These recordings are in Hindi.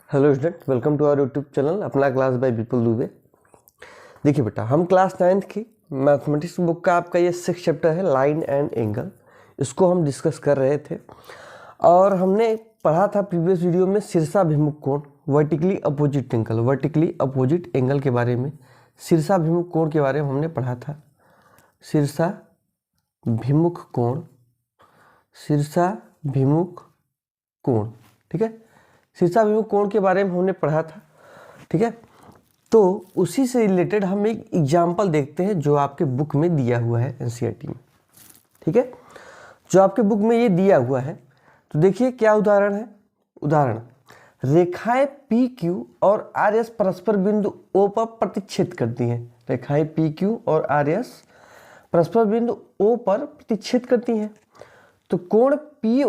Hello student, welcome to our YouTube channel Apna class by Vipul Dubey. देखिए बेटा, हम क्लास 9th की मैथमेटिक्स बुक का आपका ये 6th चैप्टर है लाइन एंड एंगल। इसको हम डिस्कस कर रहे थे और हमने पढ़ा था प्रीवियस वीडियो में शीर्षाभिमुख कोण, वर्टिकली अपोजिट एंगल के बारे में, शीर्षाभिमुख कोण के बारे में हमने पढ़ा था। शीर्षाभिमुख कोण, ठीक है। शीर्षाभिमुख कोण के बारे में हमने पढ़ा था, ठीक है। तो उसी से रिलेटेड हम एक एग्जाम्पल देखते हैं जो आपके बुक में दिया हुआ है एनसीईआरटी में, ठीक है। जो आपके बुक में ये दिया हुआ है, तो देखिए क्या उदाहरण है। उदाहरण, रेखाएं पी क्यू और आर एस परस्पर बिंदु ओ पर प्रतिच्छेद करती हैं। रेखाएं पी क्यू और आर एस परस्पर बिंदु ओ पर प्रतिच्छेद करती हैं। तो कोण पी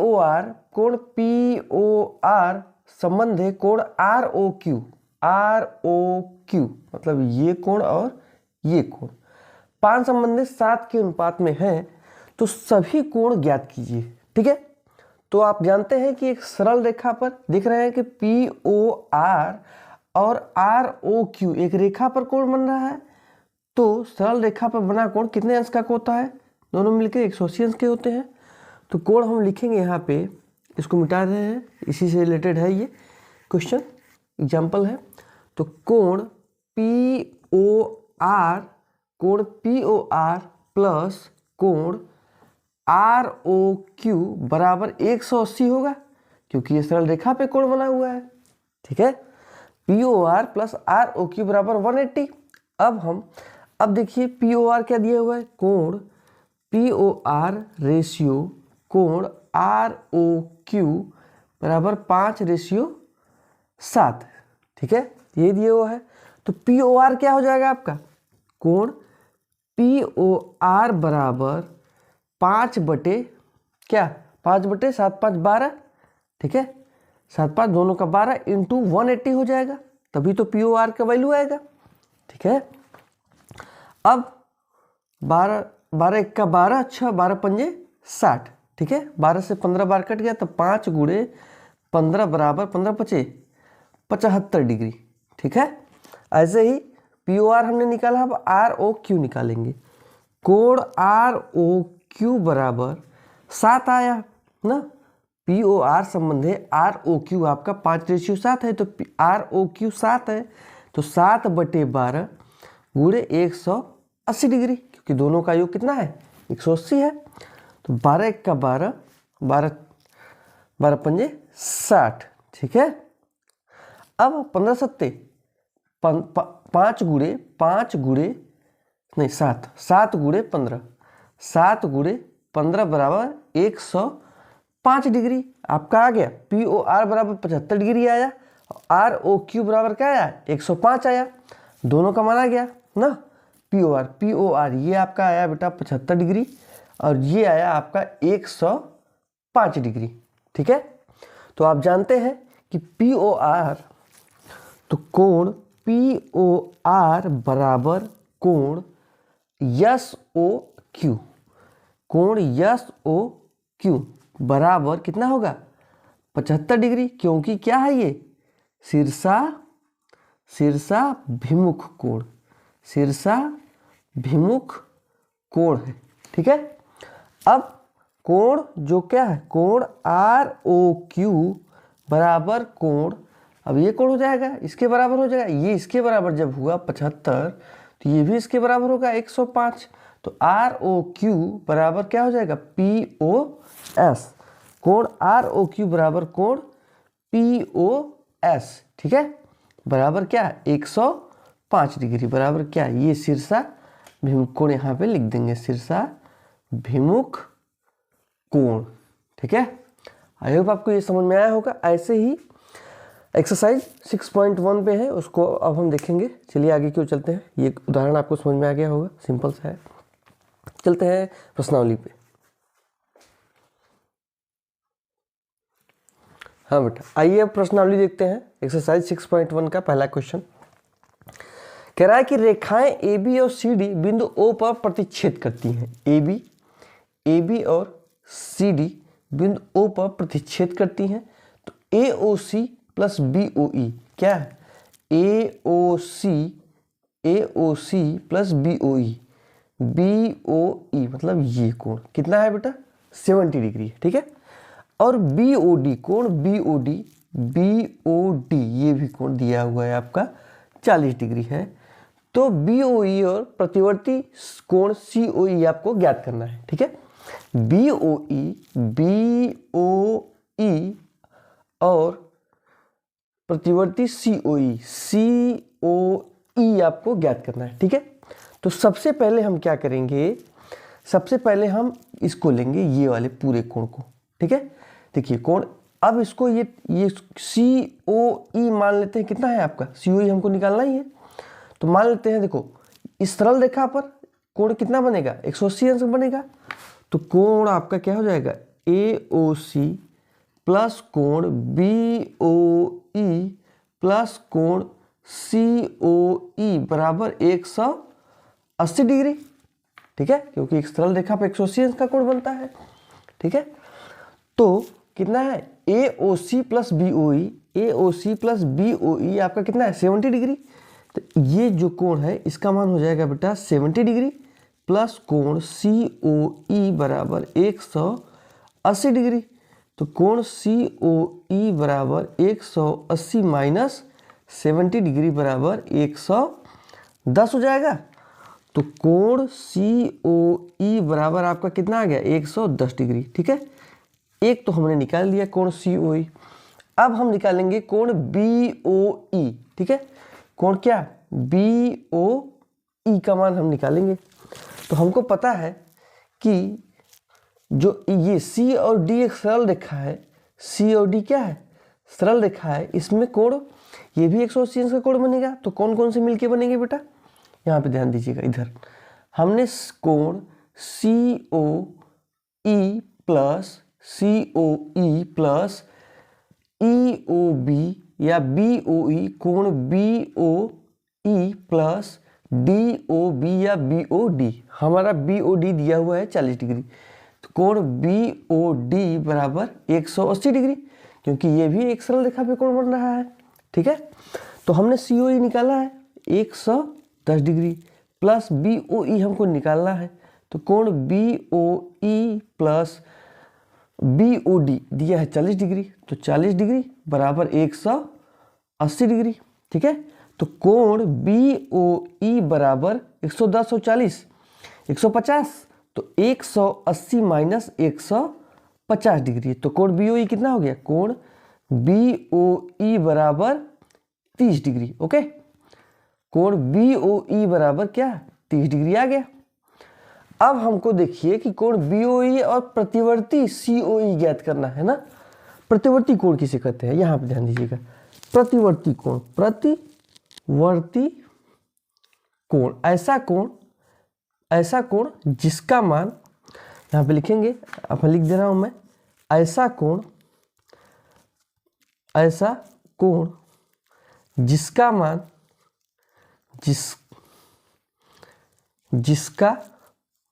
ओ आर संबंध है कोण आर ओ क्यू मतलब ये कोण और ये कोण 5 संबंध 7 के अनुपात में है। तो सभी कोण ज्ञात कीजिए, ठीक है। तो आप जानते हैं कि एक सरल रेखा पर दिख रहे हैं कि पी ओ आर और आर ओ क्यू एक रेखा पर कोण बन रहा है। तो सरल रेखा पर बना कोण कितने अंश का होता है? दोनों मिलकर 180 अंश के होते हैं। तो कोण हम लिखेंगे यहाँ पे, इसको मिटा रहे हैं, इसी से रिलेटेड है ये क्वेश्चन, एग्जाम्पल है। तो कोण पी ओ आर प्लस कोण आर ओ क्यू बराबर 180 होगा, क्योंकि ये सरल रेखा पे कोण बना हुआ है, ठीक है। P O R plus R O Q बराबर 180। अब देखिए पी ओ आर क्या दिया हुआ है, कोण पी ओ आर रेशियो कोण आर ओ क्यू बराबर 5:7, ठीक है, ये दिया हुआ है। तो पी ओ आर क्या हो जाएगा आपका, कोण पी ओ आर बराबर 5/7 ठीक है, 7 दोनों का 12 इंटू 180 हो जाएगा, तभी तो पी ओ आर का वैल्यू आएगा, ठीक है। अब 12 1 का 12, 6 12 पंजे 60, ठीक है। 12 से 15 बार कट गया तो 5 गुणे 15 बराबर 15 पचे 75 डिग्री, ठीक है। ऐसे ही पी ओ आर हमने निकाला, अब आर ओ क्यू निकालेंगे। कोण आर ओ क्यू बराबर 7 आया ना। पी ओ आर संबंध है आर ओ क्यू आपका 5:7 है, तो आर ओ क्यू 7 है, तो 7/12 गुणे 180 डिग्री, क्योंकि दोनों का योग कितना है, 180 है। तो 12 1 का 12 12 पंजे 60, ठीक है। अब 15 सत्ते 5 गुणे 7 गुणे 15 7 गुणे 15 बराबर 105 डिग्री आपका आ गया। पी ओ आर बराबर 75 डिग्री आया, आर ओ क्यू बराबर क्या आया, 105 आया, दोनों का मान आ गया ना। पी ओ आर ये आपका आया बेटा 75 डिग्री और ये आया आपका 105 डिग्री, ठीक है। तो आप जानते हैं कि पी ओ आर, तो कोण पी ओ आर बराबर कोण यस ओ क्यू, कोण यस ओ क्यू बराबर कितना होगा, 75 डिग्री, क्योंकि क्या है ये शीर्षाभिमुख कोण है, ठीक है। अब कोण जो क्या है, कोण आर ओ क्यू बराबर कोण, अब ये कोण हो जाएगा इसके बराबर हो जाएगा, ये इसके बराबर जब हुआ 75 तो ये भी इसके बराबर होगा 105। तो आर ओ क्यू बराबर क्या हो जाएगा, पी ओ एस, कोण आर ओ क्यू बराबर कोण पी ओ एस, ठीक है, बराबर क्या 105 डिग्री, बराबर क्या, ये शीर्षाभिमुख कोण यहाँ पे लिख देंगे, शीर्षाभिमुख कोण, ठीक है। आई होप आपको ये समझ में आया होगा। ऐसे ही एक्सरसाइज 6.1 पे है, उसको अब हम देखेंगे। चलिए आगे क्यों चलते हैं, ये उदाहरण आपको समझ में आ गया होगा, सिंपल सा है। चलते हैं प्रश्नावली पे। हाँ बेटा, आइए अब प्रश्नावली देखते हैं। एक्सरसाइज 6.1 का पहला क्वेश्चन कह रहा है कि रेखाएं ए बी और सी डी बिंदु ओ पर प्रतिच्छेद करती हैं। ए बी और सी डी बिंदु ओ पर प्रतिच्छेद करती हैं। तो ए ओ सी प्लस BOE क्या है, AOC प्लस BOE, BOE मतलब ये कोण कितना है बेटा 70 डिग्री है, ठीक है। और BOD कोण BOD ये भी कोण दिया हुआ है आपका 40 डिग्री है। तो BOE और प्रतिवर्ती कोण COE आपको ज्ञात करना है, ठीक है। BOE और प्रतिवर्ती COE आपको ज्ञात करना है, ठीक है। तो सबसे पहले हम क्या करेंगे, सबसे पहले हम इसको लेंगे ये वाले पूरे कोण को, ठीक है। देखिए कोण, अब इसको ये COE मान लेते हैं, कितना है आपका COE हमको निकालना ही है। तो मान लेते हैं, देखो इस सरल रेखा पर कोण कितना बनेगा 180 अंश बनेगा। तो कोण आपका क्या हो जाएगा AOC प्लस कोण BOE प्लस कोण COE बराबर 180 डिग्री, ठीक है, क्योंकि एक सरल रेखा पर 180 अंश का कोण बनता है, ठीक है। तो कितना है AOC प्लस BOE आपका कितना है 70 डिग्री। तो ये जो कोण है इसका मान हो जाएगा बेटा 70 डिग्री प्लस कोण COE बराबर 180 डिग्री। तो कोण COE बराबर 180 माइनस 70 डिग्री बराबर 110 हो जाएगा। तो कोण COE बराबर आपका कितना आ गया 110 डिग्री, ठीक है। एक तो हमने निकाल लिया कोण COE। अब हम निकालेंगे कोण BOE, ठीक है। कोण क्या BOE का मान हम निकालेंगे। तो हमको पता है कि जो ये C और D एक सरल रेखा है, C और D क्या है सरल रेखा है, इसमें कोण ये भी 180 अंश का कोण बनेगा। तो कौन कौन से मिलके बनेंगे बेटा, यहाँ पे ध्यान दीजिएगा, इधर हमने कोण COE प्लस EOB या BOE कोण BOE प्लस DOB या BOD, हमारा BOD दिया हुआ है 40 डिग्री। तो कोण BOD बराबर 180 डिग्री, क्योंकि ये भी एक सरल रेखा पे कोण बन रहा है, ठीक है। तो हमने COE निकाला है 110 डिग्री प्लस BOE हमको निकालना है। तो कोण BOE प्लस BOD दिया है 40 डिग्री, तो 40 डिग्री बराबर 180 डिग्री, ठीक है। तो कोण BOE बराबर 110 और 40 150, तो 180 माइनस 150 डिग्री। तो कोण BOE कितना हो गया, कोण BOE बराबर 30 डिग्री, ओके। कोण BOE बराबर क्या 30 डिग्री आ गया। अब हमको देखिए कि कोण BOE और प्रतिवर्ती COE ज्ञात करना है ना। प्रतिवर्ती कोण किसे कहते हैं, यहाँ पे ध्यान दीजिएगा, प्रतिवर्ती कोण ऐसा कोण जिसका मान, यहाँ पे लिखेंगे, अब लिख दे रहा हूं मैं, ऐसा कोण जिसका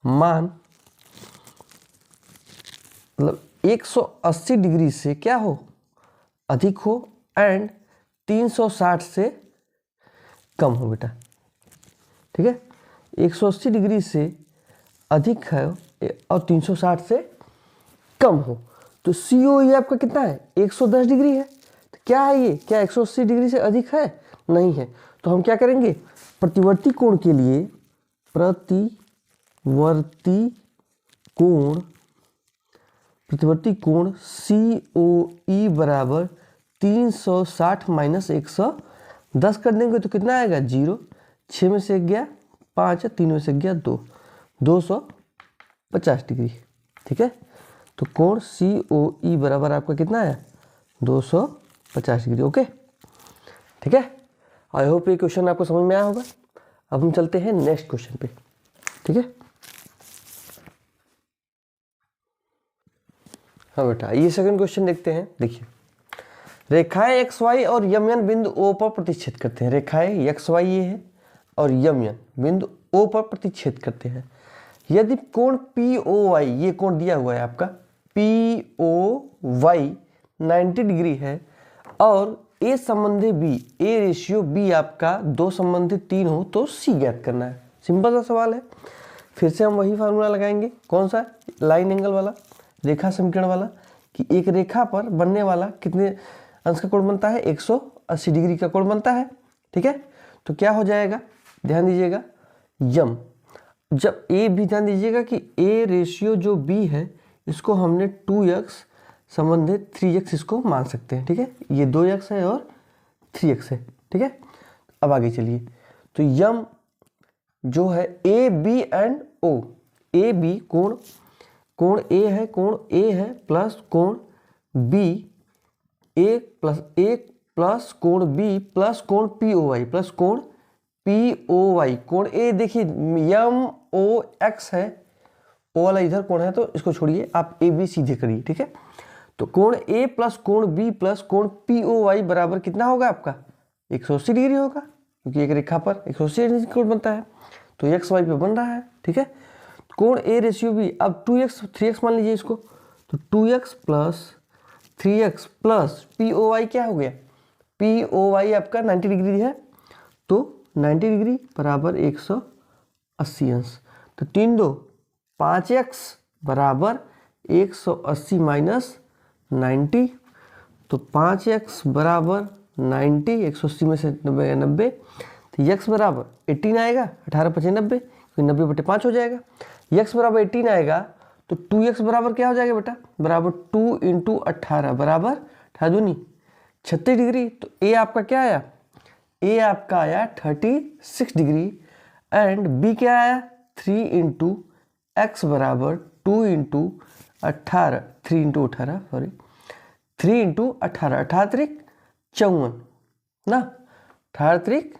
मान मतलब 180 डिग्री से क्या हो अधिक हो एंड 360 से कम हो बेटा, ठीक है। 180 डिग्री से अधिक है और 360 से कम हो। तो COE आपका कितना है 110 डिग्री है। तो क्या है ये, क्या 180 डिग्री से अधिक है, नहीं है। तो हम क्या करेंगे, प्रतिवर्ती कोण के लिए प्रतिवर्ती कोण COE बराबर 360 माइनस 110 कर देंगे तो कितना आएगा 0, 6 में से गया 5 है, 3 में से गया 2, 250 डिग्री, ठीक है। तो कोण COE बराबर आपका कितना है 250 डिग्री, ओके, ठीक है। आई होप ये क्वेश्चन आपको समझ में आया होगा। अब हम चलते हैं नेक्स्ट क्वेश्चन पे, ठीक है। हाँ बेटा, ये सेकंड क्वेश्चन देखते हैं। देखिए, रेखाएं XY और यमयन बिंदु O पर प्रतिच्छेद करते हैं। रेखाएं XY ये है और यमयन बिंदु O पर प्रतिच्छेद करते हैं। यदि कोण POY, ये कोण दिया हुआ है आपका POY 90 डिग्री है और ए संबंधी बी, ए रेशियो बी आपका 2 संबंधी 3 हो तो सी ज्ञात करना है। सिंपल सा सवाल है। फिर से हम वही फार्मूला लगाएंगे, कौन सा, लाइन एंगल वाला, रेखा समीकरण वाला, कि एक रेखा पर बनने वाला कितने अंश का कोण बनता है, 180 डिग्री का कोण बनता है। ठीक है, तो क्या हो जाएगा, ध्यान दीजिएगा, यम, जब ए भी, ध्यान दीजिएगा कि ए रेशियो जो बी है इसको हमने 2x संबंधित 3x इसको मान सकते हैं। ठीक है, ये 2x है और 3x है। ठीक है, अब आगे चलिए, तो यम जो है A B and O, A B कोण, कोण ए है, कोण ए है प्लस कोण बी, ए प्लस कोण बी प्लस कोण पी ओ वाई प्लस कोण पी ओ वाई। कोण ए देखिए यम ओ एक्स है, ओ वाला इधर कोण है तो इसको छोड़िए, आप ए बी सीधे करिए। ठीक है, तो कोण ए प्लस कोण बी प्लस कोण पी ओ वाई बराबर कितना होगा आपका, 180 डिग्री होगा, क्योंकि एक रेखा पर 180 डिग्री कोण बनता है, तो एक्स वाई पे बन रहा है। ठीक है, कोण ए रेशियो बी, अब 2x 3x मान लीजिए इसको, तो 2x plus 3x plus P O Y क्या हो गया, पी ओ वाई आपका 90 डिग्री है, तो 90 डिग्री बराबर 180 अंश, तो 3 2 5x बराबर 180 माइनस 90, तो 5x बराबर 90, 180 में से 90, तो x बराबर 18 आएगा, 18 5 90, 90/5 हो जाएगा। x बराबर 18 आएगा तो 2x बराबर क्या हो जाएगा बेटा, बराबर 2 × 18 बराबर 18 36 डिग्री। तो a आपका क्या आया, a आपका आया 36 डिग्री एंड b क्या आया 3 × x बराबर 2 × 18, 3 × 18 सॉरी 3 × 18, 18 त्रिक 54 ना, 18 त्रिक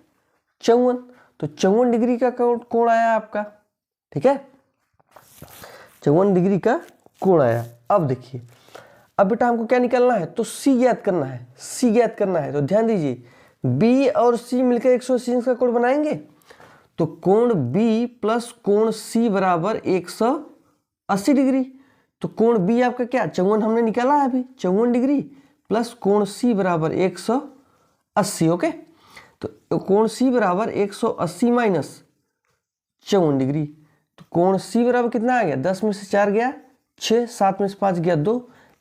54, तो 54 डिग्री का कोण आया आपका। ठीक है, 54 डिग्री का कोण आया। अब देखिए, अब बेटा हमको क्या निकालना है, तो C ज्ञात करना है, C ज्ञात करना है। तो ध्यान दीजिए B और C मिलकर 180 का कोण बनाएंगे, तो कोण B प्लस कोण C बराबर 180 डिग्री। तो कोण B आपका क्या, 54 हमने निकाला है अभी, 54 डिग्री प्लस कोण C बराबर 180। ओके, तो कोण C बराबर 180 माइनस 54 डिग्री, तो कोण C बराबर कितना आ गया, 10 में से 4 गया 6, 7 में से 5 गया 2,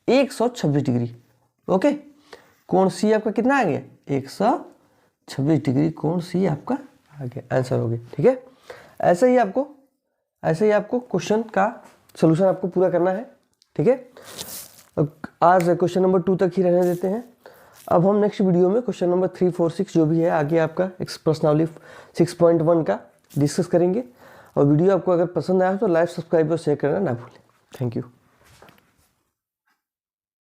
126 डिग्री। ओके, कोण C आपका कितना आ गया, 126 डिग्री कोण C आपका आ गया, आंसर हो गया। ठीक है, ऐसे ही आपको क्वेश्चन का सोल्यूशन आपको पूरा करना है। ठीक है, आज क्वेश्चन नंबर 2 तक ही रहने देते हैं। अब हम नेक्स्ट वीडियो में क्वेश्चन नंबर 3, 4, 6 जो भी है आगे आपका प्रश्नावली 6.1 का डिस्कस करेंगे। और वीडियो आपको अगर पसंद आया तो लाइक, सब्सक्राइब और शेयर करना ना भूलें। Thank you.